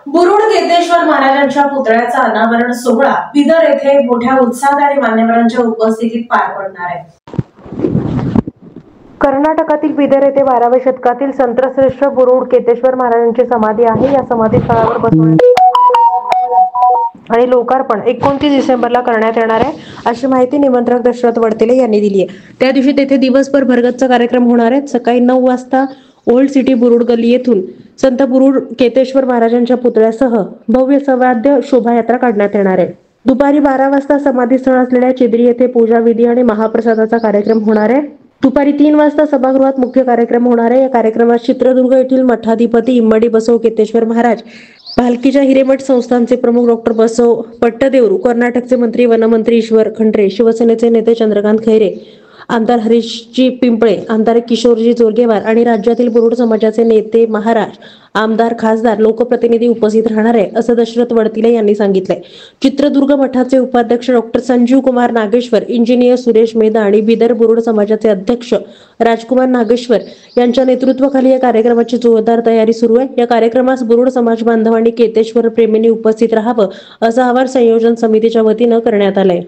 बुरुड केतेश्वर महाराजांच्या पुतळ्याचा अनावरण सोहळा बिदर येथे मोठ्या उत्साहात आणि मान्यवरांच्या उपस्थितीत पार पडणार आहे। कर्नाटकातील बिदर येथे 12व्या शतकातील संतश्रेष्ठ बुरुड केतेश्वर महाराजांची समाधी आहे। या समाधीस्थळावर बसवण्यात आणि लोकार्पण 29 डिसेंबरला करण्यात येणार आहे, अशी माहिती निमंत्रक दशरथ वडतेले यांनी दिली आहे। त्या दिवशी तेथे दिवसभर भरगच्च कार्यक्रम होणार आहेत। सकाळी 9 वाजता ओल्ड सिटी बुरुड गल्ली येथून संत बुरुड केतेश्वर महाराजांच्या पुतळ्यासह भव्य सवाद्य शोभायात्रा काढण्यात येणार आहे। दुपारी 12 वाजता समाधीस्थळ असलेल्या चिद्री येथे पूजा विधी आणि महाप्रसादाचा कार्यक्रम होणार आहे। दुपारी 3 वाजता सभागृहात मुख्य कार्यक्रम होणार आहे। या कार्यक्रमात चित्रदुर्ग येथील मठाधिपती इम्मडी बसव केतेश्वर महाराज, भालकीच्या हिरेमठ संस्थानचे प्रमुख डॉक्टर बसव पट्टदेवरू, कर्नाटकचे मंत्री वनमंत्री ईश्वर खंड्रे, शिवसेनेचे नेते चंद्रकांत खैरे, आमदार हरीशजी पिंपळे, आमदार किशोरजी जोरगेवार आणि राज्यातील बुरुड समाजाचे नेते, महाराज, आमदार, खासदार, लोकप्रतिनिधी उपस्थित राहणार आहे, असं दशरथ वडतिले यांनी सांगितलंय। चित्रदुर्ग मठाचे उपाध्यक्ष डॉक्टर संजीव कुमार नागेश्वर, इंजिनियर सुरेश मेधा आणि बिदर बुरुड समाजाचे अध्यक्ष राजकुमार नागेश्वर यांच्या नेतृत्वाखाली या कार्यक्रमाची जोरदार तयारी सुरू आहे। या कार्यक्रमास बुरुड समाज बांधव आणि केतेश्वर प्रेमींनी उपस्थित राहावं, असं आवाहन संयोजन समितीच्या वतीनं करण्यात आलंय।